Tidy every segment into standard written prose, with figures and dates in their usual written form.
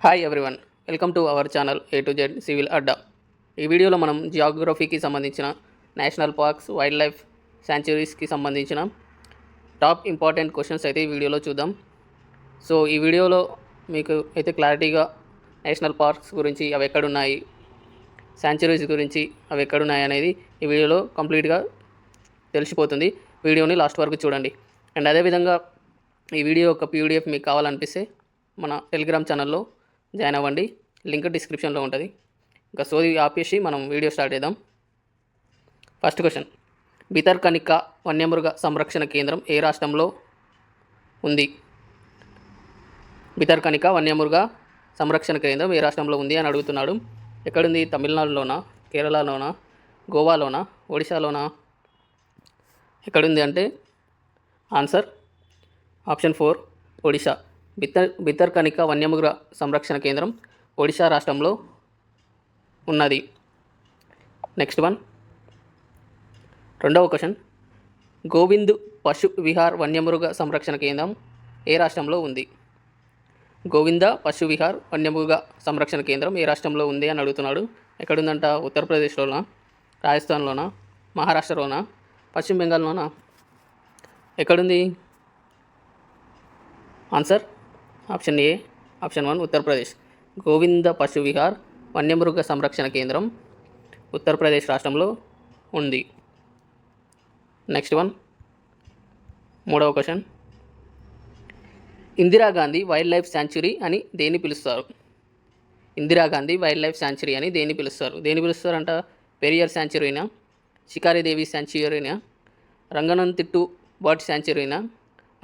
Hi everyone, welcome to our channel A to Z civil అడ్డా. ఈ వీడియోలో మనం జియోగ్రఫీకి సంబంధించిన నేషనల్ పార్క్స్, వైల్డ్ లైఫ్ శాంచురీస్కి సంబంధించిన టాప్ ఇంపార్టెంట్ క్వశ్చన్స్ అయితే ఈ వీడియోలో చూద్దాం. సో ఈ వీడియోలో మీకు అయితే క్లారిటీగా నేషనల్ పార్క్స్ గురించి అవి ఎక్కడున్నాయి, శాంచురీస్ గురించి అవి ఎక్కడున్నాయి అనేది ఈ వీడియోలో కంప్లీట్గా తెలిసిపోతుంది. వీడియోని లాస్ట్ వరకు చూడండి. అండ్ అదేవిధంగా ఈ వీడియో యొక్క PDF మీకు కావాలనిపిస్తే మన టెలిగ్రామ్ ఛానల్లో జాయిన్ అవ్వండి, లింక్ డిస్క్రిప్షన్లో ఉంటుంది. ఇంకా సోది ఆపేసి మనం వీడియో స్టార్ట్ చేద్దాం. ఫస్ట్ క్వశ్చన్, భితర్కనికా వన్యమృగ సంరక్షణ కేంద్రం ఏ రాష్ట్రంలో ఉంది? భితర్కనికా వన్యమృగ సంరక్షణ కేంద్రం ఏ రాష్ట్రంలో ఉంది అని అడుగుతున్నాడు. ఎక్కడుంది? తమిళనాడులోనా, కేరళలోనా, గోవాలోనా, ఒడిశాలోనా? ఎక్కడుంది అంటే ఆన్సర్ ఆప్షన్ 4 ఒడిశా. భితర్కనికా వన్యమృగ సంరక్షణ కేంద్రం ఒడిశా రాష్ట్రంలో ఉన్నది. నెక్స్ట్ వన్, రెండవ క్వశ్చన్, గోవింద్ పశు విహార్ వన్యమృగ సంరక్షణ కేంద్రం ఏ రాష్ట్రంలో ఉంది? గోవింద పశు విహార్ వన్యమృగ సంరక్షణ కేంద్రం ఏ రాష్ట్రంలో ఉంది అని అడుగుతున్నాడు. ఎక్కడుందంట? ఉత్తరప్రదేశ్లోనా, రాజస్థాన్లోనా, మహారాష్ట్రలోనా, పశ్చిమ బెంగాల్లోనా? ఎక్కడుంది? Answer option A, option 1 Uttar Pradesh. Govinda పశు విహార్ వన్యమృగ సంరక్షణ కేంద్రం ఉత్తరప్రదేశ్ రాష్ట్రంలో ఉంది. నెక్స్ట్ వన్, మూడవ question, Indira Gandhi wild life sanctuary అని దేన్ని పిలుస్తారు? ఇందిరాగాంధీ వైల్డ్ లైఫ్ శాంచురీ అని దేన్ని పిలుస్తారు? దేన్ని పిలుస్తారంట? పెరియార్ శాంచురీనా, షికారీదేవి శాంచురీనా, రంగనంతిట్టు బర్డ్ శాంచురీనా,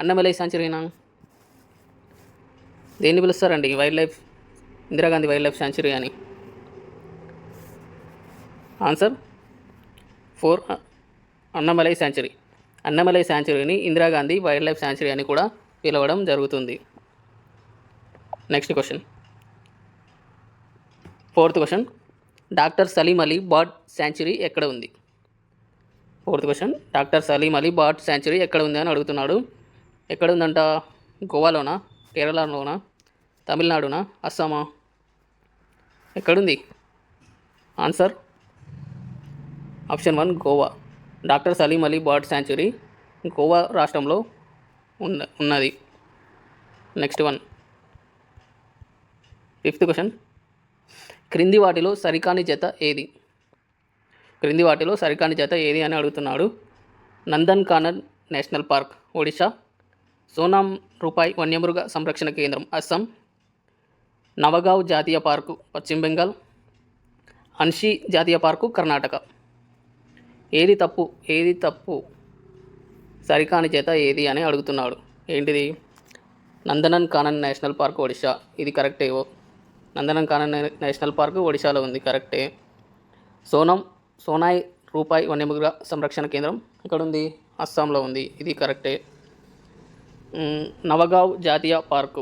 అన్నమలై శాంచురీనా? దేన్ని పిలుస్తారండి wild life, Indira Gandhi wild life sanctuary అని? Answer 4 Annamalai sanctuary. అన్నమలై శాంచురీని ఇందిరాగాంధీ వైల్డ్ లైఫ్ శాంచురీ అని కూడా పిలవడం జరుగుతుంది. Next question, fourth question, doctor Salim Ali bird sanctuary ఎక్కడ ఉంది? Fourth question, doctor Salim Ali bird sanctuary ఎక్కడ ఉంది అని అడుగుతున్నాడు. ఎక్కడ ఉందంట? గోవాలోనా, కేరళలోనా, తమిళనాడునా, అస్సామా? ఎక్కడుంది? Answer option 1 Goa. Doctor Salim Ali bird sanctuary Goa రాష్ట్రంలో ఉన్నది. నెక్స్ట్ వన్, ఫిఫ్త్ క్వశ్చన్, క్రింది వాటిలో సరికాని జత ఏది? క్రింది వాటిలో సరికాని జత ఏది అని అడుగుతున్నాడు. నందన్ కానన్ నేషనల్ పార్క్ ఒడిశా, సోనాం రూపాయ్ వన్యమృగ సంరక్షణ కేంద్రం అస్సాం, నవగావ్ జాతీయ పార్కు పశ్చిమ బెంగాల్, అన్షి జాతీయ పార్కు కర్ణాటక. ఏది తప్పు? ఏది తప్పు? సరికాని చేత ఏది అని అడుగుతున్నాడు. ఏంటిది? నందనన్ కానన్ నేషనల్ పార్క్ ఒడిశా, ఇది కరెక్టే. నందనన్ కానన్ నేషనల్ పార్క్ ఒడిశాలో ఉంది, కరెక్టే. సోనాయ్ రూపాయ్ వన్యమృగ సంరక్షణ కేంద్రం ఎక్కడుంది? అస్సాంలో ఉంది, ఇది కరెక్టే. నవగావ్ జాతీయ పార్కు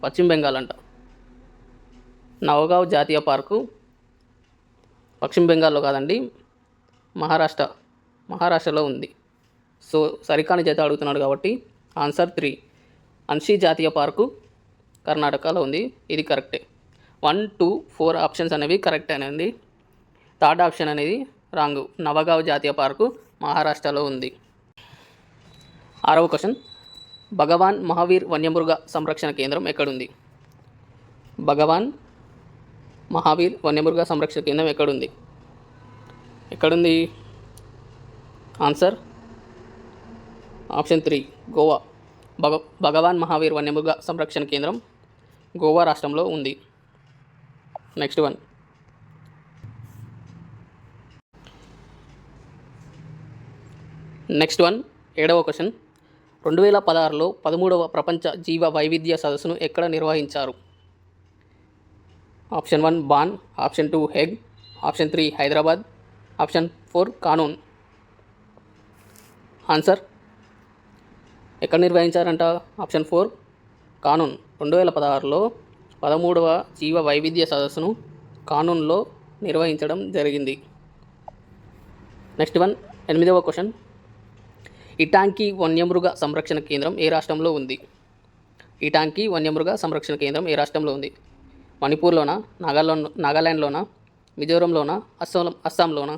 పశ్చిమ బెంగాల్ అంట. నవగావ్ జాతీయ పార్కు పశ్చిమ బెంగాల్లో కాదండి, మహారాష్ట్రలో ఉంది. సో సరికాని జత అడుగుతున్నాడు కాబట్టి ఆన్సర్ 3 అన్షి జాతీయ పార్కు కర్ణాటకలో ఉంది, ఇది కరెక్టే. 1, 2, 4 ఆప్షన్స్ అనేవి కరెక్ట్ అనేది. థర్డ్ ఆప్షన్ అనేది రాంగ్. నవగావ్ జాతీయ పార్కు మహారాష్ట్రలో ఉంది. 6వ క్వశ్చన్, భగవాన్ మహావీర్ వన్యమృగ సంరక్షణ కేంద్రం ఎక్కడుంది? భగవాన్ మహావీర్ వన్యమృగ సంరక్షణ కేంద్రం ఎక్కడుంది? Answer option 3 Goa. భగవాన్ మహావీర్ వన్యమృగ సంరక్షణ కేంద్రం గోవా రాష్ట్రంలో ఉంది. నెక్స్ట్ వన్, ఏడవ క్వశ్చన్, 2016లో 13వ ప్రపంచ జీవ వైవిధ్య సదస్సును ఎక్కడ నిర్వహించారు? Option 1 Bonn, option 2 Hague, option 3 Hyderabad, option 4 Cancun. Answer ఎక్కడ నిర్వహించారంట? ఆప్షన్ 4 కానూన్. 2016లో 13వ జీవ వైవిధ్య సదస్సును కానూన్లో నిర్వహించడం జరిగింది. నెక్స్ట్ వన్, 8వ క్వశ్చన్, ఇటాంకి వన్యమృగ సంరక్షణ కేంద్రం ఏ రాష్ట్రంలో ఉంది? ఇటాంకి వన్యమృగ సంరక్షణ కేంద్రం ఏ రాష్ట్రంలో ఉంది? మణిపూర్లోనా, నాగాల్యాండ్లోనా, మిజోరంలోనా, అస్సాంలోనా?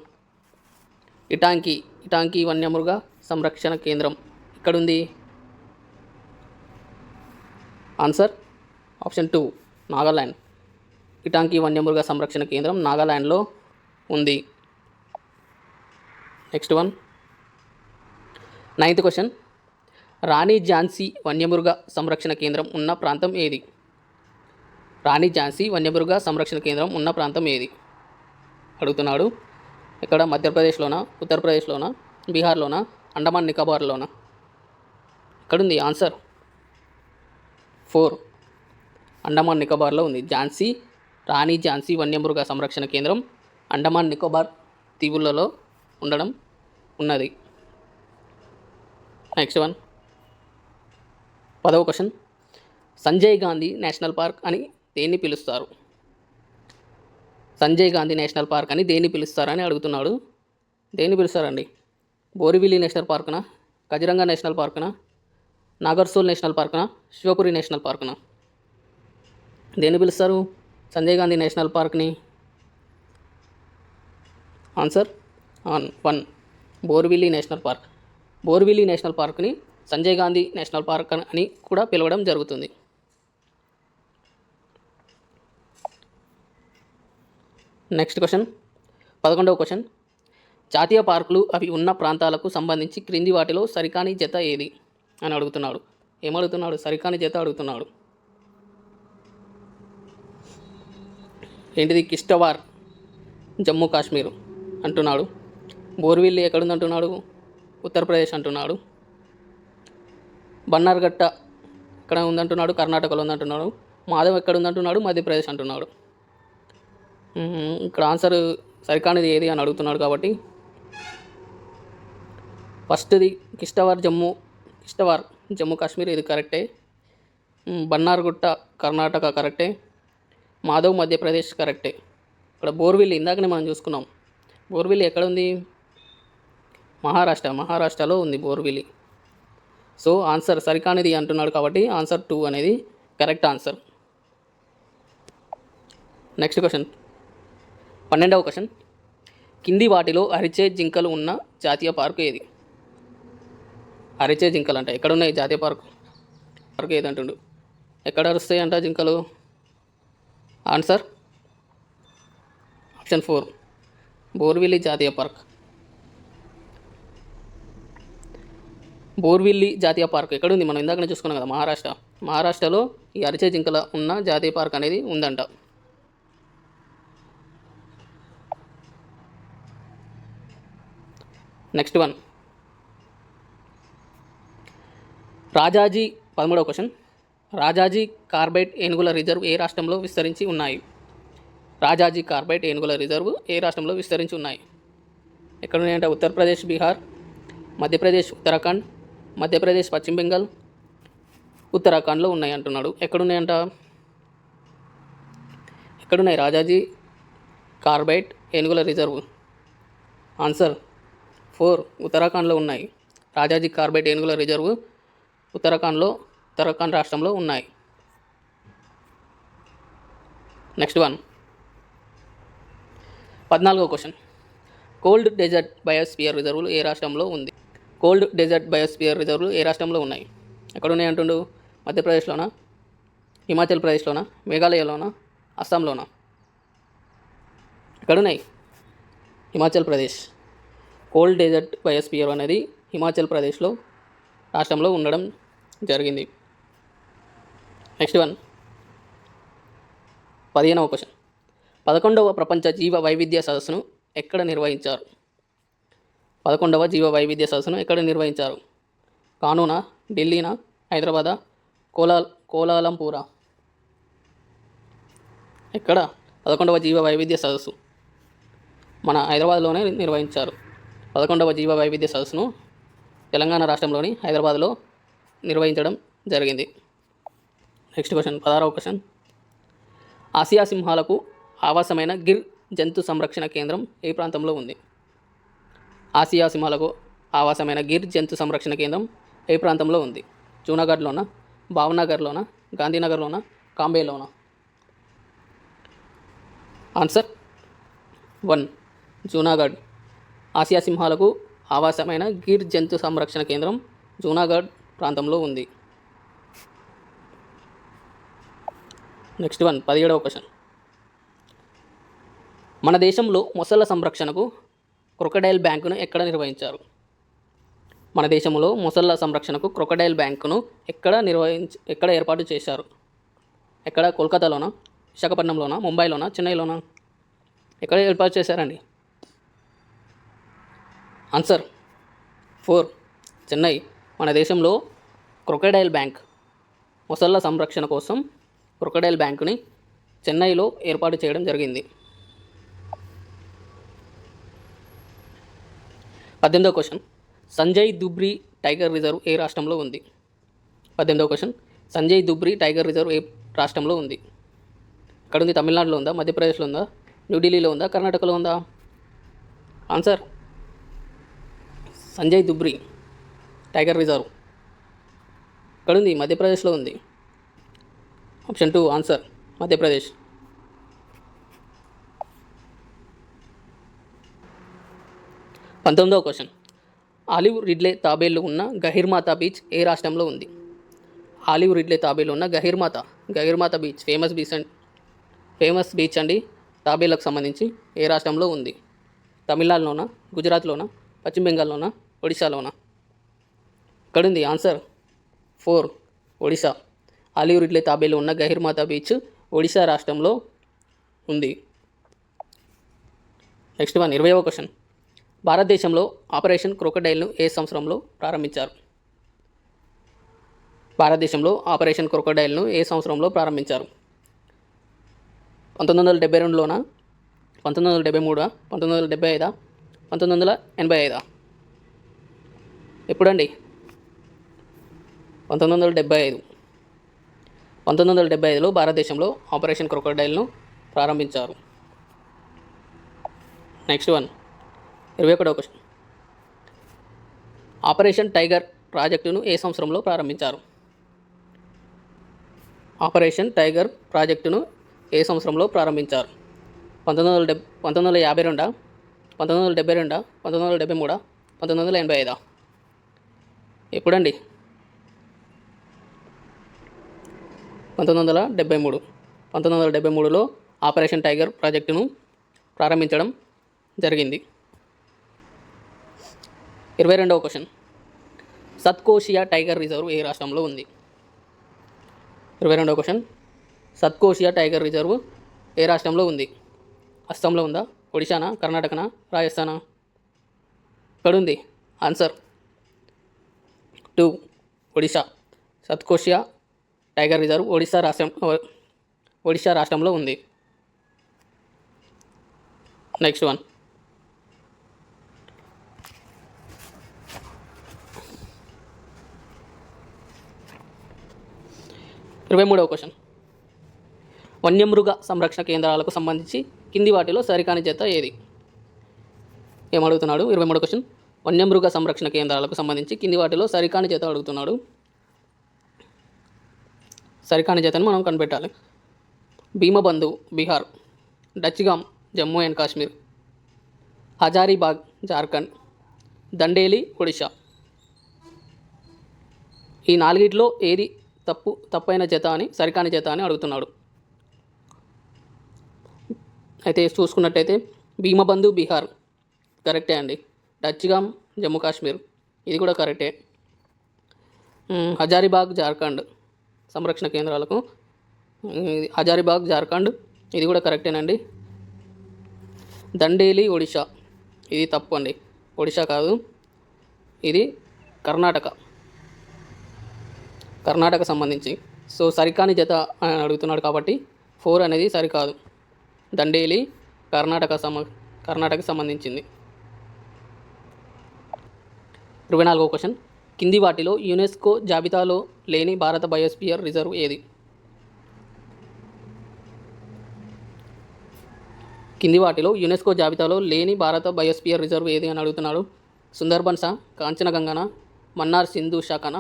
ఇటాంకి వన్యమృగ సంరక్షణ కేంద్రం ఎక్కడుంది? Answer option 2 Nagaland. ఇటాంకి వన్యమృగ సంరక్షణ కేంద్రం నాగాల్యాండ్లో ఉంది. Next one, 9th question. Rani Jhansi వన్యమృగ సంరక్షణ కేంద్రం ఉన్న ప్రాంతం ఏది? రాణి ఝాన్సీ వన్యమృగ సంరక్షణ కేంద్రం ఉన్న ప్రాంతం ఏది అడుగుతున్నాడు. ఇక్కడ మధ్యప్రదేశ్లోనా, ఉత్తరప్రదేశ్లోనా, బీహార్లోనా, అండమాన్ నికోబార్లోనా? ఎక్కడుంది? ఆన్సర్ 4 అండమాన్ నికోబార్లో ఉంది. రాణి ఝాన్సీ వన్యమృగ సంరక్షణ కేంద్రం అండమాన్ నికోబార్ దీవులలో ఉన్నది. నెక్స్ట్ వన్, 10వ question. Sanjay Gandhi national park అని దేన్ని పిలుస్తారు? సంజయ్ గాంధీ నేషనల్ పార్క్ అని దేన్ని పిలుస్తారని అడుగుతున్నాడు. దేన్ని పిలుస్తారండి? బోరివిలి నేషనల్ పార్కునా, కజిరంగా నేషనల్ పార్కునా, నాగర్సోల్ నేషనల్ పార్కునా, శివపురి నేషనల్ పార్కునా? దేన్ని పిలుస్తారు సంజయ్ గాంధీ నేషనల్ పార్క్ని? Answer 1 Borivali national park. Borivali national పార్క్ని సంజయ్ గాంధీ నేషనల్ పార్క్ అని కూడా పిలవడం జరుగుతుంది. నెక్స్ట్ క్వశ్చన్, 11వ క్వశ్చన్. జాతీయ పార్కులు అవి ఉన్న ప్రాంతాలకు సంబంధించి క్రింది వాటిలో సరికాని జత ఏది అని అడుగుతున్నాడు. ఏమడుగుతున్నాడు? సరికాని జత అడుగుతున్నాడు. ఏంటిది? కిష్టవార్ జమ్మూ కాశ్మీర్ అంటున్నాడు. బోర్విల్లీ ఎక్కడుంది అంటున్నాడు? ఉత్తరప్రదేశ్ అంటున్నాడు. బన్నార్ఘట్ట ఎక్కడ ఉందంటున్నాడు? కర్ణాటకలో ఉందంటున్నాడు. మాధవ్ ఎక్కడ ఉందంటున్నాడు? మధ్యప్రదేశ్ అంటున్నాడు. ఇక్కడ ఆన్సర్ సరికానిది ఏది అని అడుగుతున్నాడు కాబట్టి ఫస్ట్ది కిష్టవార్ జమ్మూ కాశ్మీర్, ఇది కరెక్టే. బన్నార్గుట్ట కర్ణాటక కరెక్టే. మాధవ్ మధ్యప్రదేశ్ కరెక్టే. ఇక్కడ బోర్విల్లీ ఇందాకనే మనం చూసుకున్నాం. బోర్విల్లీ ఎక్కడ ఉంది? మహారాష్ట్రలో ఉంది బోర్విల్లీ. సో ఆన్సర్ సరికానిది అంటున్నాడు కాబట్టి ఆన్సర్ 2 అనేది కరెక్ట్ ఆన్సర్. నెక్స్ట్ క్వశ్చన్, 12వ క్వశ్చన్. కింది వాటిలో అరిచే జింకలు ఉన్న జాతీయ పార్కు ఏది? అరిచే జింకలు అంటే ఎక్కడున్నాయి జాతీయ పార్కు ఏదంటుండు? ఎక్కడ అరుస్తాయి అంట జింకలు? ఆన్సర్ ఆప్షన్ 4 బోర్విల్లీ జాతీయ పార్క్. బోర్విల్లీ జాతీయ పార్క్ ఎక్కడుంది? మనం ఇందాకనే చూసుకున్నాం కదా, మహారాష్ట్రలో ఈ అరిచే జింకల ఉన్న జాతీయ పార్క్ అనేది ఉందంట. నెక్స్ట్ వన్, రాజాజీ 13వ క్వశ్చన్. రాజాజీ కార్బైట్ ఏనుగుల రిజర్వ్ ఏ రాష్ట్రంలో విస్తరించి ఉన్నాయి? రాజాజీ కార్బైట్ ఏనుగుల రిజర్వ్ ఏ రాష్ట్రంలో విస్తరించి ఉన్నాయి? ఎక్కడున్నాయంట? ఉత్తరప్రదేశ్, బీహార్, మధ్యప్రదేశ్, ఉత్తరాఖండ్, మధ్యప్రదేశ్, పశ్చిమ బెంగాల్, ఉత్తరాఖండ్లో ఉన్నాయి అంటున్నాడు. ఎక్కడున్నాయంట? ఎక్కడున్నాయి రాజాజీ కార్బైట్ ఏనుగుల రిజర్వ్? ఆన్సర్ 4 ఉత్తరాఖండ్లో ఉన్నాయి. రాజాజీ కార్బైట్ ఏనుగుల రిజర్వ్ ఉత్తరాఖండ్ రాష్ట్రంలో ఉన్నాయి. నెక్స్ట్ వన్, 14వ క్వశ్చన్. కోల్డ్ డెజర్ట్ బయోస్పియర్ రిజర్వులు ఏ రాష్ట్రంలో ఉంది? కోల్డ్ డెజర్ట్ బయోస్పియర్ రిజర్వులు ఏ రాష్ట్రంలో ఉన్నాయి? ఎక్కడున్నాయి అంటుండు? మధ్యప్రదేశ్లోనా, హిమాచల్ ప్రదేశ్లోనా, మేఘాలయలోనా, అస్సాంలోనా? ఎక్కడున్నాయి? Himachal Pradesh. Cold desert biosphere అనేది హిమాచల్ ప్రదేశ్లో రాష్ట్రంలో ఉండడం జరిగింది. నెక్స్ట్ వన్, 15వ క్వశ్చన్. 11వ ప్రపంచ జీవ వైవిధ్య సదస్సును ఎక్కడ నిర్వహించారు? 11వ జీవ వైవిధ్య సదస్సును ఎక్కడ నిర్వహించారు? కానూనా, ఢిల్లీనా, హైదరాబాదా, కోలాలంపూరా? ఎక్కడ 11వ జీవ వైవిధ్య సదస్సు? మన హైదరాబాద్లోనే నిర్వహించారు. 11వ జీవ వైవిధ్య సదస్సును తెలంగాణ రాష్ట్రంలోని హైదరాబాద్లో నిర్వహించడం జరిగింది. నెక్స్ట్ క్వశ్చన్, 16వ క్వశ్చన్. ఆసియా సింహాలకు ఆవాసమైన గిర్ జంతు సంరక్షణ కేంద్రం ఏ ప్రాంతంలో ఉంది? ఆసియా సింహాలకు ఆవాసమైన గిర్ జంతు సంరక్షణ కేంద్రం ఏ ప్రాంతంలో ఉంది? జూనాగఢ్లోనా, భావనగర్లోనా, గాంధీనగర్లోనా, కాంబేలోనా? ఆన్సర్ 1 జూనాగఢ్. ఆసియా సింహాలకు ఆవాసమైన గిర్ జంతు సంరక్షణ కేంద్రం జూనాగఢ్ ప్రాంతంలో ఉంది. నెక్స్ట్ 17వ క్వశ్చన్. మన దేశంలో మొసళ్ళ సంరక్షణకు క్రొకడైల్ బ్యాంకును ఎక్కడ నిర్వహించారు? మన దేశంలో మొసళ్ళ సంరక్షణకు క్రొకడైల్ బ్యాంకును ఎక్కడ ఏర్పాటు చేశారు? ఎక్కడ? కోల్కతాలోనా, విశాఖపట్నంలోనా, ముంబైలోనా, చెన్నైలోనా? ఎక్కడ ఏర్పాటు చేశారండి? ఆన్సర్ 4 చెన్నై. మన దేశంలో క్రొకడైల్ బ్యాంక్, మొసళ్ళ సంరక్షణ కోసం క్రొకడైల్ బ్యాంకుని చెన్నైలో ఏర్పాటు చేయడం జరిగింది. 18వ question. Sanjay Dubri tiger reserve ఏ రాష్ట్రంలో ఉంది? 18వ question. Sanjay Dubri tiger reserve ఏ రాష్ట్రంలో ఉంది? ఎక్కడ ఉంది? తమిళనాడులో ఉందా, మధ్యప్రదేశ్లో ఉందా, న్యూఢిల్లీలో ఉందా, కర్ణాటకలో ఉందా? Answer Sanjay Dubri tiger reserve ఎక్కడుంది? మధ్యప్రదేశ్లో ఉంది. Option 2 answer Madhya Pradesh. 19వ క్వశ్చన్. ఆలివ్ రిడ్లే తాబేళ్లు ఉన్న గహిర్మాతా బీచ్ ఏ రాష్ట్రంలో ఉంది? ఆలివ్ రిడ్లే తాబేళ్లు ఉన్న గహిర్మాతా బీచ్ ఫేమస్ బీచ్ అండి. తాబేళ్లకు సంబంధించి ఏ రాష్ట్రంలో ఉంది? తమిళనాడులోనా, గుజరాత్లోనా, పశ్చిమ బెంగాల్లోనా, ఒడిశాలోనా? ఎక్కడుంది? ఆన్సర్ 4 ఒడిశా. ఆలివ్ రిడ్లే తాబేళ్లు ఉన్న గహిర్మాతా బీచ్ ఒడిశా రాష్ట్రంలో ఉంది. నెక్స్ట్ 20వ క్వశ్చన్. భారతదేశంలో ఆపరేషన్ క్రొకడైల్ను ఏ సంవత్సరంలో ప్రారంభించారు? భారతదేశంలో ఆపరేషన్ క్రొకడైల్ను ఏ సంవత్సరంలో ప్రారంభించారు? 1972లోనా, 1973, 1975, 1985? ఎప్పుడండి? 1975. 1975లో భారతదేశంలో ఆపరేషన్ క్రొకడైల్ను ప్రారంభించారు. నెక్స్ట్ 21వ క్వశ్చన్. ఆపరేషన్ టైగర్ ప్రాజెక్టును ఏ సంవత్సరంలో ప్రారంభించారు? ఆపరేషన్ టైగర్ ప్రాజెక్టును ఏ సంవత్సరంలో ప్రారంభించారు? 1952, 1972, 1973, 1985? ఎప్పుడండి? 1973. 1973లో ఆపరేషన్ టైగర్ ప్రాజెక్టును ప్రారంభించడం జరిగింది. 22వ క్వశ్చన్. సత్కోషియా టైగర్ రిజర్వ్ ఏ రాష్ట్రంలో ఉంది? 22వ క్వశ్చన్. సత్కోషియా టైగర్ రిజర్వ్ ఏ రాష్ట్రంలో ఉంది? అస్సాంలో ఉందా, ఒడిశానా, కర్ణాటకనా, రాజస్థానా? ఎక్కడుంది? Answer 2 Odisha. Satkosia tiger reserve Odisha రాష్ట్రంలో ఉంది. Next 23వ question. వన్యమృగ సంరక్షణ కేంద్రాలకు సంబంధించి కింది వాటిలో సరికాని జత ఏది? ఏమడుగుతున్నాడు? 23వ క్వశ్చన్. వన్యమృగ సంరక్షణ కేంద్రాలకు సంబంధించి కింది వాటిలో సరికాని జత అడుగుతున్నాడు. సరికాని జతను మనం కనిపెట్టాలి. భీమబంధు బీహార్, డచ్గామ్ జమ్మూ అండ్ కాశ్మీర్, హజారీబాగ్ జార్ఖండ్, దండేలి ఒడిశా. ఈ 4గిట్లో ఏది తప్పైన జత అని, సరికాని జత అని అడుగుతున్నాడు. అయితే చూసుకున్నట్టయితే భీమబంధు బీహార్ కరెక్టే అండి. డచ్గామ్ జమ్మూ కాశ్మీర్ ఇది కూడా కరెక్టే. హజారీబాగ్ జార్ఖండ్ సంరక్షణ కేంద్రాలకు హజారీబాగ్ జార్ఖండ్ ఇది కూడా కరెక్టేనండి. దండేలి ఒడిశా ఇది తప్పు అండి. ఒడిశా కాదు, ఇది కర్ణాటక సంబంధించి. సో సరికాని జత అని అడుగుతున్నాడు కాబట్టి 4 అనేది సరికాదు. దండేలి కర్ణాటక సంబంధించింది. 24వ క్వశ్చన్. కింది వాటిలో యునెస్కో జాబితాలో లేని భారత బయోస్పియర్ రిజర్వ్ ఏది? కింది వాటిలో యునెస్కో జాబితాలో లేని భారత బయోస్పియర్ రిజర్వ్ ఏది అని అడుగుతున్నాడు. సుందర్బన్సా, కాంచనగంగనా, మన్నార్ సింధు శాఖనా,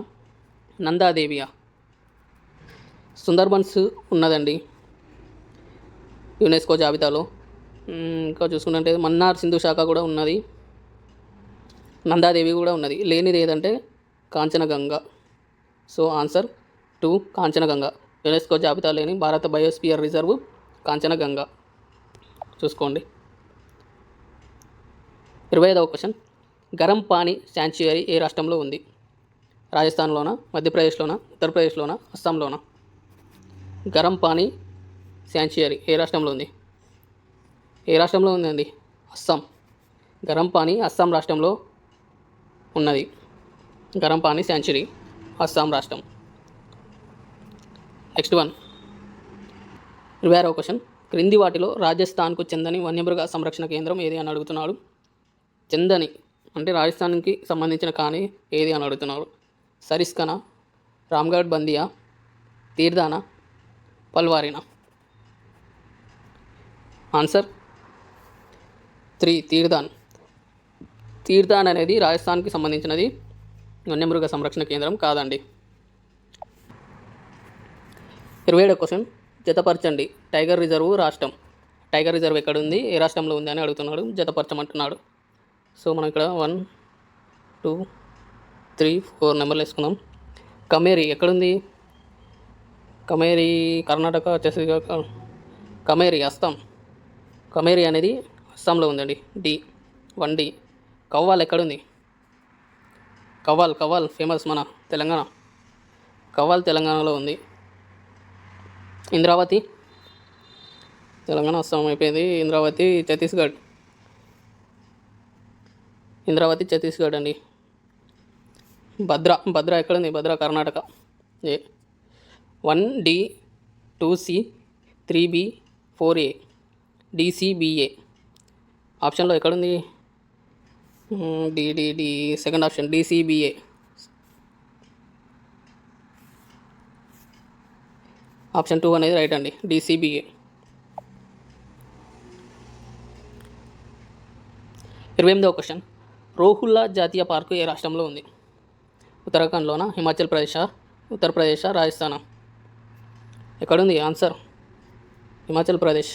నందాదేవియా? సుందర్బన్స్ ఉన్నదండి యునెస్కో జాబితాలో. ఇంకా చూసుకుంటే మన్నార్ సింధు శాఖ కూడా ఉన్నది, నందాదేవి కూడా ఉన్నది. లేనిది ఏదంటే Kanchenjunga. So answer 2 Kanchenjunga. UNESCO జాబితా లేని భారత బయోస్పియర్ రిజర్వ్ కాంచనగంగ. చూసుకోండి. 25వ క్వశ్చన్, గరం పానీ శాంచురీ ఏ రాష్ట్రంలో ఉంది? రాజస్థాన్లోనా, మధ్యప్రదేశ్లోనా, ఉత్తరప్రదేశ్లోనా, అస్సాంలోనా? గరం పానీ శాంచురీ ఏ రాష్ట్రంలో ఉంది? ఏ రాష్ట్రంలో ఉందండి? అస్సాం. గరం పానీ అస్సాం రాష్ట్రంలో ఉన్నది. గరం పానీ శాంచురీ అస్సాం రాష్ట్రం. నెక్స్ట్ వన్, 26వ క్వశ్చన్, క్రింది వాటిలో రాజస్థాన్కు చెందని వన్యమృగ సంరక్షణ కేంద్రం ఏది అని అడుగుతున్నాడు. చెందని అంటే రాజస్థాన్కి సంబంధించిన కానీ ఏది అని అడుగుతున్నారు. సరిస్కనా, రామ్గఢ్ బందియా, తీర్దానా, పల్వారినా? ఆన్సర్ 3 తీర్దాన్. తీర్దాన్ అనేది రాజస్థాన్కి సంబంధించినది, వన్యమృగ సంరక్షణ కేంద్రం కాదండి. 27వ క్వశ్చన్, జతపరచండి టైగర్ రిజర్వ్ రాష్ట్రం. టైగర్ రిజర్వ్ ఎక్కడుంది, ఏ రాష్ట్రంలో ఉంది అని అడుగుతున్నాడు, జతపరచమంటున్నాడు. సో మనం ఇక్కడ 1 2 3 4 నెంబర్లు వేసుకుందాం. కమేరి ఎక్కడుంది? కమేరి కర్ణాటక వచ్చేసి కమేరి అస్సాం. కమేరి అనేది అస్సాంలో ఉందండి. D. కవ్వాల్ ఎక్కడుంది? కవ్వాల్ ఫేమస్ మన తెలంగాణ. కవ్వాల్ తెలంగాణలో ఉంది. ఇంద్రావతి తెలంగాణ, అస్సాం అయిపోయింది. ఇంద్రావతి ఛత్తీస్గఢ్ అండి. భద్ర ఎక్కడుంది? భద్ర Karnataka. 1D 2C 3B 4A DCBA. ఆప్షన్లో ఎక్కడుంది? D second option DCBA. Option 2 అనేది రైట్ అండి, DCBA. 28వ క్వశ్చన్, రోహుల్లా జాతీయ పార్కు ఏ రాష్ట్రంలో ఉంది? ఉత్తరాఖండ్లోనా, హిమాచల్ ప్రదేశా, ఉత్తరప్రదేశా, రాజస్థానా? ఎక్కడుంది? ఆన్సర్ హిమాచల్ ప్రదేశ్.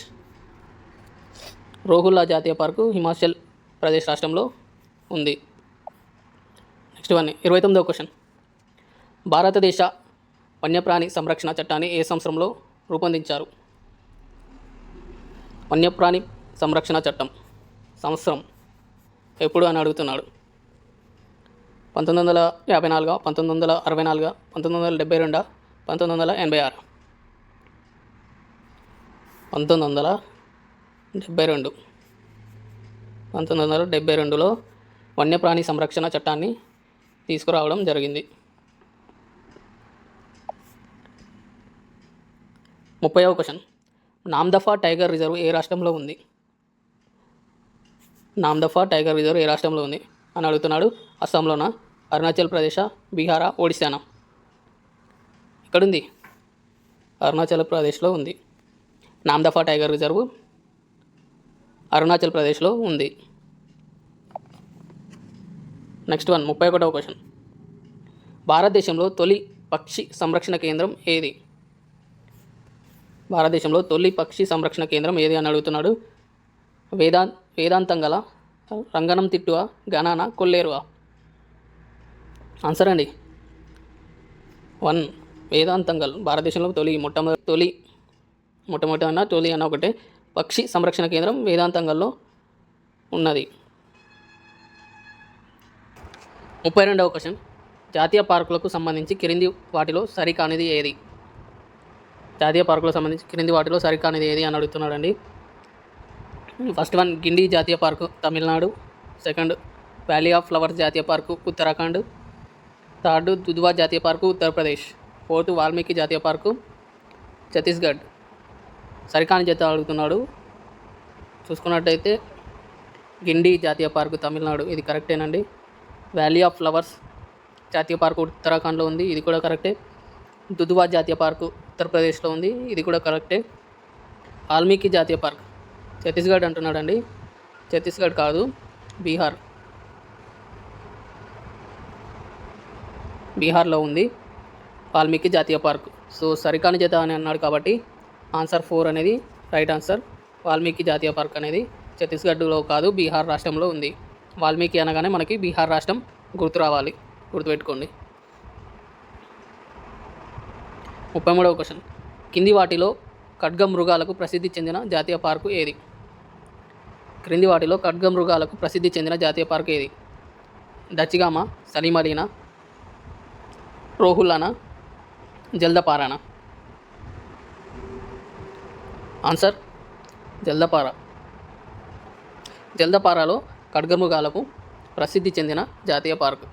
రోహుల్లా జాతీయ పార్కు హిమాచల్ ప్రదేశ్ రాష్ట్రంలో ఉంది. నెక్స్ట్ వన్, 29వ క్వశ్చన్, భారతదేశ వన్యప్రాణి సంరక్షణ చట్టాన్ని ఏ సంవత్సరంలో రూపొందించారు? వన్యప్రాణి సంరక్షణ చట్టం సంవత్సరం ఎప్పుడు అని అడుగుతున్నాడు. 1954, 1964, 1972, 1986? 1972. 1972లో వన్యప్రాణి సంరక్షణ చట్టాన్ని తీసుకురావడం జరిగింది. 30వ క్వశ్చన్, నామ్దఫా టైగర్ రిజర్వ్ ఏ రాష్ట్రంలో ఉంది? నామ్దఫా టైగర్ రిజర్వ్ ఏ రాష్ట్రంలో ఉంది అని అడుగుతున్నాడు. అస్సాంలోనా, అరుణాచల్ ప్రదేశా, బీహారా, ఒడిశానా? ఎక్కడుంది? అరుణాచల్ ప్రదేశ్లో ఉంది. నామ్దఫా టైగర్ రిజర్వ్ అరుణాచల్ ప్రదేశ్లో ఉంది. నెక్స్ట్ వన్, 31వ క్వశ్చన్, భారతదేశంలో తొలి పక్షి సంరక్షణ కేంద్రం ఏది? భారతదేశంలో తొలి పక్షి సంరక్షణ కేంద్రం ఏది అని అడుగుతున్నాడు. వేదాంతంగల, రంగనంతిట్టువ, గణానా, కొల్లేరువా? ఆన్సర్ అండి 1 వేదాంతంగల్. భారతదేశంలో మొట్టమొదటి అన్న ఒకటే పక్షి సంరక్షణ కేంద్రం వేదాంతంగల్లో ఉన్నది. 32వ క్వశ్చన్, జాతీయ పార్కులకు సంబంధించి క్రింది వాటిలో సరికానిది ఏది? జాతీయ పార్కులకు సంబంధించి క్రింది వాటిలో సరికానిది ఏది అని అడుగుతున్నాడండి. ఫస్ట్ వన్, గిండి జాతీయ park Tamil Nadu. Second, valley of flowers జాతీయ పార్కు ఉత్తరాఖండ్. థర్డ్, దుధ్వా జాతీయ పార్కు ఉత్తరప్రదేశ్. ఫోర్త్, వాల్మీకి జాతీయ పార్కు ఛత్తీస్గఢ్. సరికాని జత అడుగుతున్నాడు. చూసుకున్నట్టయితే గిండి జాతీయ పార్కు తమిళనాడు, ఇది కరెక్టేనండి. వ్యాలీ ఆఫ్ ఫ్లవర్స్ జాతీయ పార్కు ఉత్తరాఖండ్లో ఉంది, ఇది కూడా కరెక్టే. దుధ్వా జాతీయ పార్కు ఉత్తరప్రదేశ్లో ఉంది, ఇది కూడా కరెక్టే. వాల్మీకి జాతీయ పార్క్ ఛత్తీస్గఢ్ అంటున్నాడండి. ఛత్తీస్గఢ్ కాదు, బీహార్లో ఉంది వాల్మీకి జాతీయ పార్క్. సో సరికాని జత అని అన్నాడు కాబట్టి ఆన్సర్ 4 అనేది రైట్ ఆన్సర్. వాల్మీకి జాతీయ పార్క్ అనేది ఛత్తీస్గఢ్లో కాదు, బీహార్ రాష్ట్రంలో ఉంది. వాల్మీకి అనగానే మనకి బీహార్ రాష్ట్రం గుర్తు రావాలి, గుర్తుపెట్టుకోండి. 33వ క్వశ్చన్. కింది వాటిలో ఖడ్గమృగాలకు ప్రసిద్ధి చెందిన జాతీయ పార్కు ఏది? క్రింది వాటిలో ఖడ్గమృగాలకు ప్రసిద్ధి చెందిన జాతీయ పార్కు ఏది? దచ్చిగామ, సలీమలీనా, రోహుల్లనా, జల్దపారానా? ఆన్సర్ జల్దపారా. జల్దపారాలో ఖడ్గమృగాలకు ప్రసిద్ధి చెందిన జాతీయ పార్కు.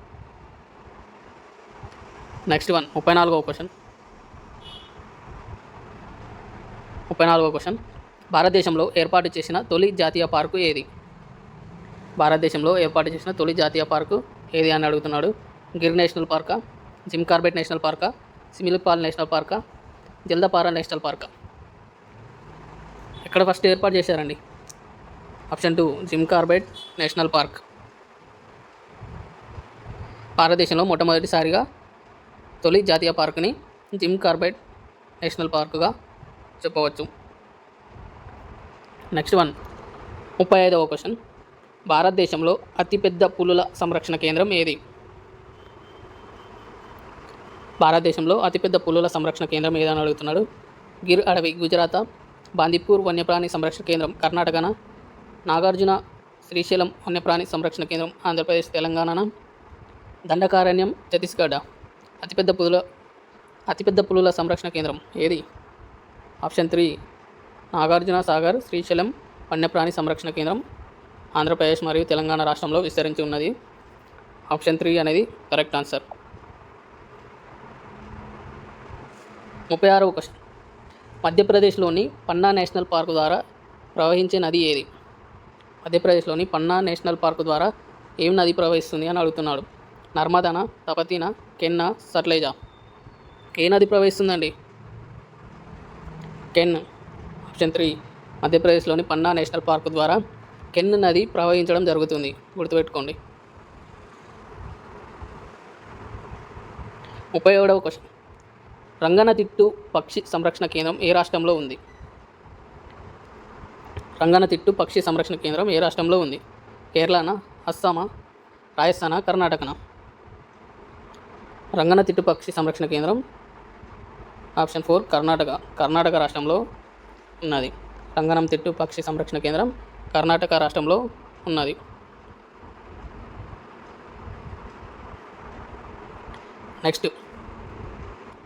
నెక్స్ట్ వన్ 34వ క్వశ్చన్. 34వ క్వశ్చన్. భారతదేశంలో ఏర్పాటు చేసిన తొలి జాతీయ పార్కు ఏది? భారతదేశంలో ఏర్పాటు చేసిన తొలి జాతీయ పార్కు ఏది అని అడుగుతున్నాడు. గిర్ నేషనల్ పార్కా, జిమ్ కార్బెట్ నేషనల్ పార్కా, సిమిలిపాల్ నేషనల్ పార్కా, జల్దపారా నేషనల్ పార్కా? ఎక్కడ ఫస్ట్ ఏర్పాటు చేశారండి? Option 2 Jim Corbett national park. భారతదేశంలో మొట్టమొదటిసారిగా తొలి జాతీయ పార్కుని జిమ్ కార్బెట్ నేషనల్ పార్కుగా చెప్పవచ్చు. నెక్స్ట్ వన్ 35వ క్వశ్చన్. భారతదేశంలో అతిపెద్ద పులుల సంరక్షణ కేంద్రం ఏది? భారతదేశంలో అతిపెద్ద పులుల సంరక్షణ కేంద్రం ఏదని అడుగుతున్నాడు. గిర్ అడవి గుజరాత్, బాందీపూర్ వన్యప్రాణి సంరక్షణ కేంద్రం కర్ణాటకన, నాగార్జున శ్రీశైలం వన్యప్రాణి సంరక్షణ కేంద్రం ఆంధ్రప్రదేశ్ తెలంగాణ, దండకారణ్యం ఛత్తీస్గఢ్? అతిపెద్ద పులుల సంరక్షణ కేంద్రం ఏది? ఆప్షన్ 3 నాగార్జున సాగర్ శ్రీశైలం వన్యప్రాణి సంరక్షణ కేంద్రం ఆంధ్రప్రదేశ్ మరియు తెలంగాణ రాష్ట్రంలో విస్తరించి ఉన్నది. ఆప్షన్ 3 అనేది కరెక్ట్ ఆన్సర్. 36వ క్వశ్చన్. మధ్యప్రదేశ్లోని పన్నా నేషనల్ పార్కు ద్వారా ప్రవహించే నది ఏది? మధ్యప్రదేశ్లోని పన్నా నేషనల్ పార్కు ద్వారా ఏం నది ప్రవహిస్తుంది అని అడుగుతున్నాడు. నర్మదానా, తపతీనా, కెన్నా, సట్లెజా? ఏ నది ప్రవహిస్తుందండి? కెన్. ఆప్షన్ 3 మధ్యప్రదేశ్లోని పన్నా నేషనల్ పార్కు ద్వారా కెన్ నది ప్రవహించడం జరుగుతుంది, గుర్తుపెట్టుకోండి. 37వ క్వశ్చన్. రంగనతిట్టు పక్షి సంరక్షణ కేంద్రం ఏ రాష్ట్రంలో ఉంది? రంగనతిట్టు పక్షి సంరక్షణ కేంద్రం ఏ రాష్ట్రంలో ఉంది? కేరళనా, అస్సామా, రాజస్థానా, కర్ణాటకనా? రంగనతిట్టు పక్షి సంరక్షణ కేంద్రం ఆప్షన్ 4 కర్ణాటక రాష్ట్రంలో ఉన్నది. రంగనంతిట్టు పక్షి సంరక్షణ కేంద్రం కర్ణాటక రాష్ట్రంలో ఉన్నది. నెక్స్ట్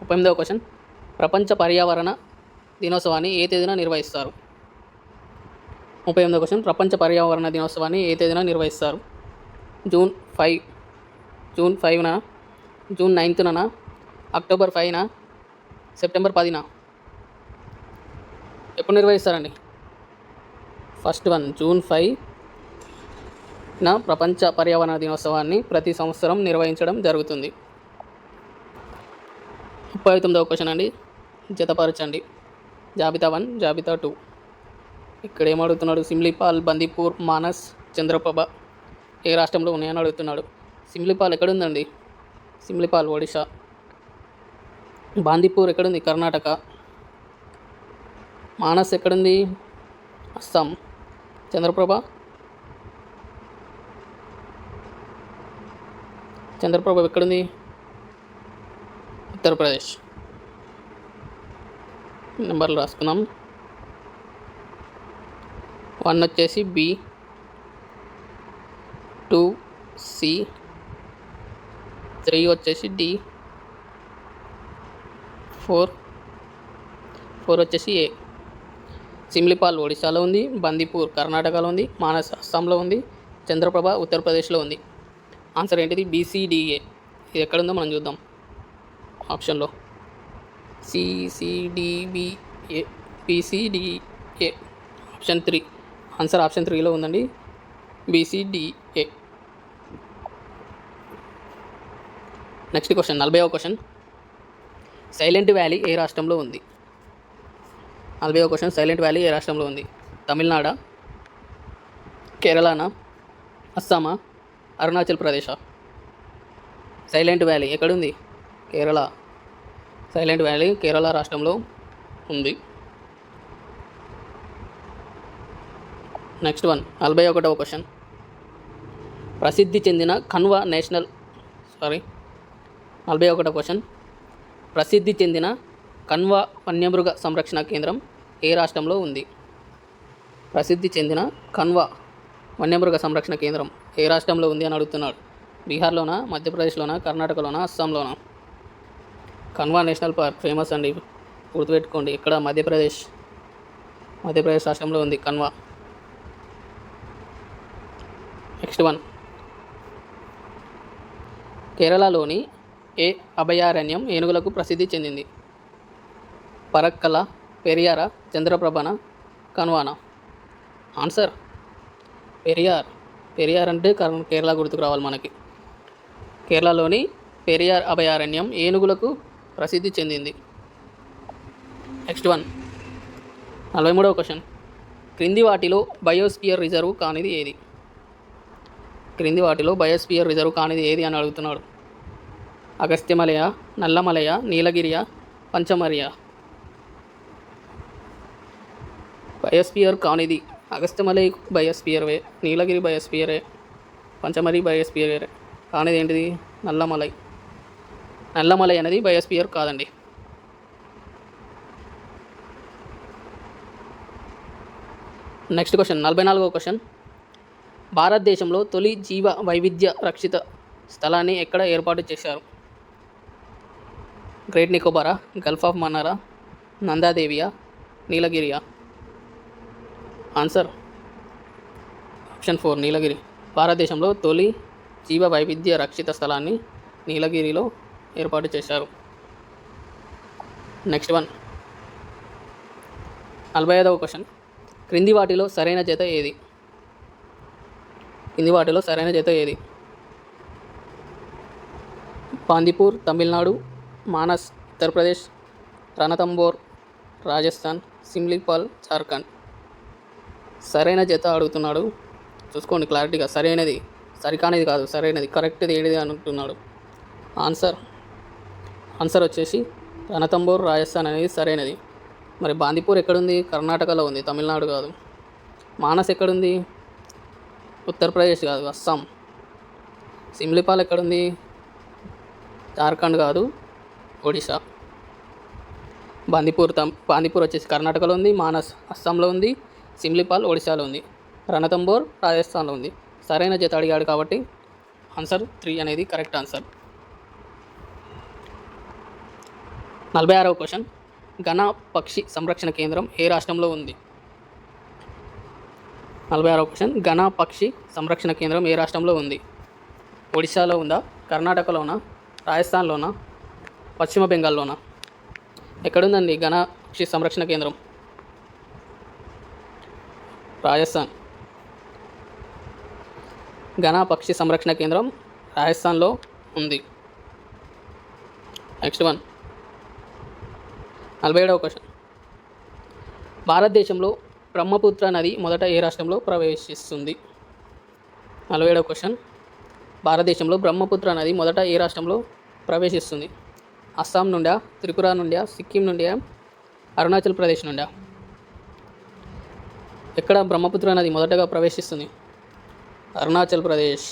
38వ క్వశ్చన్. ప్రపంచ పర్యావరణ దినోత్సవాన్ని ఏ తేదీన నిర్వహిస్తారు? 38వ క్వశ్చన్. ప్రపంచ పర్యావరణ దినోత్సవాన్ని ఏ తేదీన నిర్వహిస్తారు? జూన్ 5న, జూన్ 9న, అక్టోబర్ 5న, సెప్టెంబర్ 10న? ఎప్పుడు నిర్వహిస్తారండి? ఫస్ట్ వన్ జూన్ 5న ప్రపంచ పర్యావరణ దినోత్సవాన్ని ప్రతి సంవత్సరం నిర్వహించడం జరుగుతుంది. 39వ క్వశ్చన్ అండి. జతపరచండి. జాబితా 1, జాబితా 2. ఇక్కడ ఏమడుగుతున్నాడు? సిమ్లీపాల్, బందీపూర్, మానస్, చంద్రప్రభ ఏ రాష్ట్రంలో ఉన్నాయని అడుగుతున్నాడు. సిమ్లీపాల్ ఎక్కడుందండి? సిమ్లీపాల్ ఒడిశా. బాందీపూర్ ఎక్కడుంది? కర్ణాటక. మానస్ ఎక్కడుంది? అస్సాం. చంద్రప్రభ ఎక్కడుంది? ఉత్తరప్రదేశ్. నెంబర్లు రాసుకుందాం. 1 వచ్చేసి బి, 2 సి, 3 వచ్చేసి డి, 4 వచ్చేసి ఏ. సిమ్లీపాల్ ఒడిశాలో ఉంది, బందీపూర్ కర్ణాటకలో ఉంది, మానస్ అస్సాంలో ఉంది, చంద్రప్రభ ఉత్తరప్రదేశ్లో ఉంది. ఆన్సర్ ఏంటిది? బీసీడీఏ. ఇది ఎక్కడుందో మనం చూద్దాం. ఆప్షన్లో C C D B A, B C D A. Option 3. Answer option 3లో ఉందండి, బీసీడీఏ. నెక్స్ట్ క్వశ్చన్ 40వ క్వశ్చన్. సైలెంట్ వ్యాలీ ఏ రాష్ట్రంలో ఉంది? 40వ క్వశ్చన్. సైలెంట్ వ్యాలీ ఏ రాష్ట్రంలో ఉంది? తమిళనాడా, కేరళనా, అస్సామా, అరుణాచల్ ప్రదేశా? సైలెంట్ వ్యాలీ ఎక్కడుంది? కేరళ. సైలెంట్ వ్యాలీ కేరళ రాష్ట్రంలో ఉంది. నెక్స్ట్ వన్ 41వ క్వశ్చన్. ప్రసిద్ధి చెందిన కన్వా 41వ క్వశ్చన్. ప్రసిద్ధి చెందిన కన్వా వన్యమృగ సంరక్షణ కేంద్రం ఏ రాష్ట్రంలో ఉంది? ప్రసిద్ధి చెందిన కన్వా వన్యమృగ సంరక్షణ కేంద్రం ఏ రాష్ట్రంలో ఉంది అని అడుగుతున్నాడు. బీహార్లోనా, మధ్యప్రదేశ్లోనా, కర్ణాటకలోనా, అస్సాంలోనా? కన్వా నేషనల్ పార్క్ ఫేమస్ అండి, గుర్తుపెట్టుకోండి. ఇక్కడ మధ్యప్రదేశ్ రాష్ట్రంలో ఉంది కన్వా. Next one. కేరళలోని ఏ అభయారణ్యం ఏనుగులకు ప్రసిద్ధి చెందింది? పరక్కల, పెరియార, చంద్రప్రభన, కన్వానా? ఆన్సర్ పెరియార్ అంటే కేరళ గుర్తుకు రావాలి మనకి. కేరళలోని పెరియార్ అభయారణ్యం ఏనుగులకు ప్రసిద్ధి చెందింది. నెక్స్ట్ వన్ 43వ క్వశ్చన్. క్రింది వాటిలో బయోస్పియర్ రిజర్వ్ కానిది ఏది? క్రింది వాటిలో బయోస్పియర్ రిజర్వ్ కానిది ఏది అని అడుగుతున్నాడు. అగస్త్యమలయ, నల్లమలయ, నీలగిరియ, పంచమరియ? బయోస్పియర్ కానిది అగస్త్యమలై బయోస్పియర్వే, నీలగిరి బయోస్పియరే, పంచమరి బయోస్పియరే. కానిది ఏంటిది? నల్లమలై అనేది బయోస్పియర్ కాదండి. నెక్స్ట్ క్వశ్చన్ 44వ క్వశ్చన్. భారతదేశంలో తొలి జీవ వైవిధ్య రక్షిత స్థలాన్ని ఎక్కడ ఏర్పాటు చేశారు? గ్రేట్ నికోబారా, గల్ఫ్ ఆఫ్ మన్నారా, నందాదేవియా, నీలగిరియా? Answer option 4 Nilgiri. భారతదేశంలో తొలి జీవ వైవిధ్య రక్షిత స్థలాన్ని నీలగిరిలో ఏర్పాటు చేశారు. నెక్స్ట్ వన్ 45వ క్వశ్చన్. క్రింది వాటిలో సరైన జత ఏది? బాందీపూర్ తమిళనాడు, మానస్ ఉత్తరప్రదేశ్, రణతంబోర్ రాజస్థాన్, సిమ్లీపాల్ జార్ఖండ్? సరైన జత అడుగుతున్నాడు, చూసుకోండి క్లారిటీగా. సరైనది సరికానిది కాదు, సరైనది కరెక్ట్ది ఏడిది అంటున్నాడు. ఆన్సర్ వచ్చేసి రణతంబోర్ రాజస్థాన్ అనేది సరైనది. మరి బాందీపూర్ ఎక్కడుంది? కర్ణాటకలో ఉంది, తమిళనాడు కాదు. మానస్ ఎక్కడుంది? ఉత్తరప్రదేశ్ కాదు, అస్సాం. సిమ్లీపాల్ ఎక్కడుంది? జార్ఖండ్ కాదు, ఒడిశా. బాందీపూర్ వచ్చేసి కర్ణాటకలో ఉంది, మానస్ అస్సాంలో ఉంది, సిమ్లీపాల్ ఒడిశాలో ఉంది, రణతంబోర్ రాజస్థాన్లో ఉంది. సరైన జత అడిగాడు కాబట్టి ఆన్సర్ 3 అనేది కరెక్ట్ ఆన్సర్. 46వ క్వశ్చన్. ఘనా పక్షి సంరక్షణ కేంద్రం ఏ రాష్ట్రంలో ఉంది? 46వ క్వశ్చన్. ఘనా పక్షి సంరక్షణ కేంద్రం ఏ రాష్ట్రంలో ఉంది? ఒడిశాలో ఉందా, కర్ణాటకలోనా, రాజస్థాన్లోనా, పశ్చిమ బెంగాల్లోనా? ఎక్కడుందండి ఘనా పక్షి సంరక్షణ కేంద్రం? రాజస్థాన్. ఘనా పక్షి సంరక్షణ కేంద్రం రాజస్థాన్లో ఉంది. నెక్స్ట్ వన్ 47వ క్వశ్చన్. భారతదేశంలో బ్రహ్మపుత్ర నది మొదట ఏ రాష్ట్రంలో ప్రవేశిస్తుంది? 47వ క్వశ్చన్. భారతదేశంలో బ్రహ్మపుత్ర నది మొదట ఏ రాష్ట్రంలో ప్రవేశిస్తుంది? అస్సాం నుండా, త్రిపుర నుండా, సిక్కిం నుండా, అరుణాచల్ ప్రదేశ్ నుండా? ఎక్కడ బ్రహ్మపుత్ర నది మొదటగా ప్రవేశిస్తుంది? అరుణాచల్ ప్రదేశ్.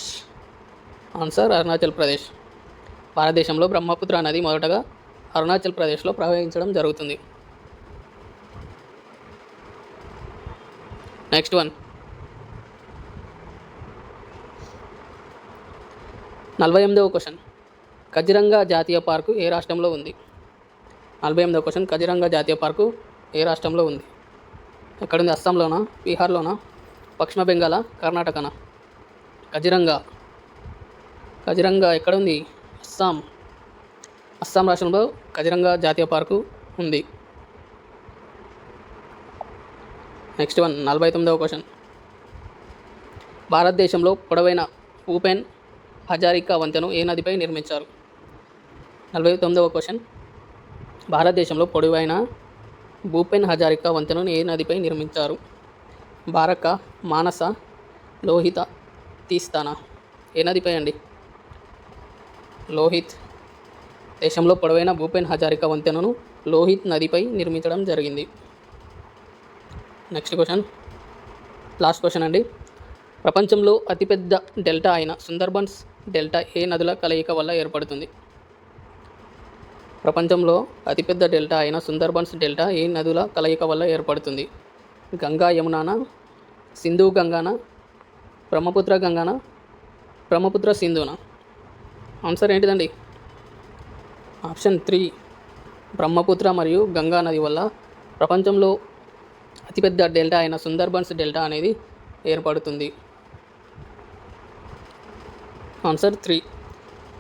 ఆన్సర్ అరుణాచల్ ప్రదేశ్. భారతదేశంలో బ్రహ్మపుత్ర నది మొదటగా అరుణాచల్ ప్రదేశ్లో ప్రవహించడం జరుగుతుంది. నెక్స్ట్ వన్ 48వ క్వశ్చన్. కజిరంగా జాతీయ పార్కు ఏ రాష్ట్రంలో ఉంది? 48వ క్వశ్చన్. కజిరంగా జాతీయ పార్కు ఏ రాష్ట్రంలో ఉంది? ఎక్కడుంది? అస్సాంలోనా, బీహార్లోనా, పశ్చిమ బెంగాల్, కర్ణాటకనా? కజిరంగా ఎక్కడుంది? అస్సాం రాష్ట్రంలో కజిరంగా జాతీయ పార్కు ఉంది. నెక్స్ట్ వన్ 49వ క్వశ్చన్. భారతదేశంలో పొడవైన భూపెన్ హజారికా వంతెను ఏ నదిపై నిర్మించారు? 49వ క్వశ్చన్. భారతదేశంలో పొడవైన భూపెన్ హజారికా వంతెను ఏ నదిపై నిర్మించారు? బారక, మానస, లోహిత, తీస్తానా? ఏ నదిపై అండి? లోహిత్. దేశంలో పొడవైన భూపెన్ హజారికా వంతెనను లోహిత్ నదిపై నిర్మించడం జరిగింది. నెక్స్ట్ క్వశ్చన్ లాస్ట్ క్వశ్చన్ అండి. ప్రపంచంలో అతిపెద్ద డెల్టా అయిన సుందర్బన్స్ డెల్టా ఏ నదుల కలయిక వల్ల ఏర్పడుతుంది? ప్రపంచంలో అతిపెద్ద డెల్టా అయిన సుందర్బన్స్ డెల్టా ఏ నదుల కలయిక వల్ల ఏర్పడుతుంది? గంగా యమునానా, సింధు గంగానా, బ్రహ్మపుత్ర గంగానా, బ్రహ్మపుత్ర సింధునా? ఆన్సర్ ఏంటిదండి? ఆప్షన్ 3 బ్రహ్మపుత్ర మరియు గంగా నది వల్ల ప్రపంచంలో అతిపెద్ద డెల్టా అయిన సుందర్బన్స్ డెల్టా అనేది ఏర్పడుతుంది. ఆన్సర్ 3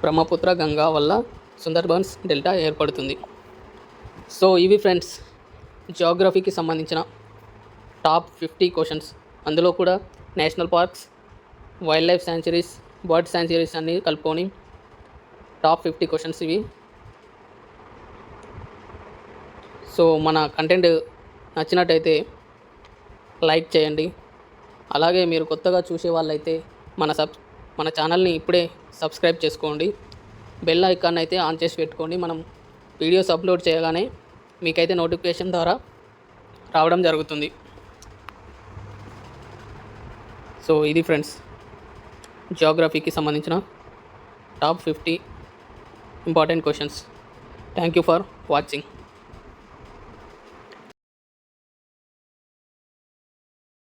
బ్రహ్మపుత్ర గంగా వల్ల సుందర్బన్స్ డెల్టా ఏర్పడుతుంది. సో ఇవి ఫ్రెండ్స్ జియోగ్రఫీకి సంబంధించిన టాప్ 50 క్వశ్చన్స్. అందులో కూడా national parks, wild life sanctuaries, bird sanctuaries అన్నీ కలుపుకొని టాప్ 50 క్వశ్చన్స్ ఇవి. సో మన కంటెంట్ నచ్చినట్టయితే లైక్ చేయండి. అలాగే మీరు కొత్తగా చూసే వాళ్ళైతే మన ఛానల్ని ఇప్పుడే సబ్స్క్రైబ్ చేసుకోండి. బెల్ ఐకాన్ అయితే ఆన్ చేసి పెట్టుకోండి. మనం వీడియోస్ అప్లోడ్ చేయగానే మీకైతే నోటిఫికేషన్ ద్వారా రావడం జరుగుతుంది. సో ఇది ఫ్రెండ్స్ జియోగ్రఫీకి సంబంధించిన top 50 important questions. Thank you for watching.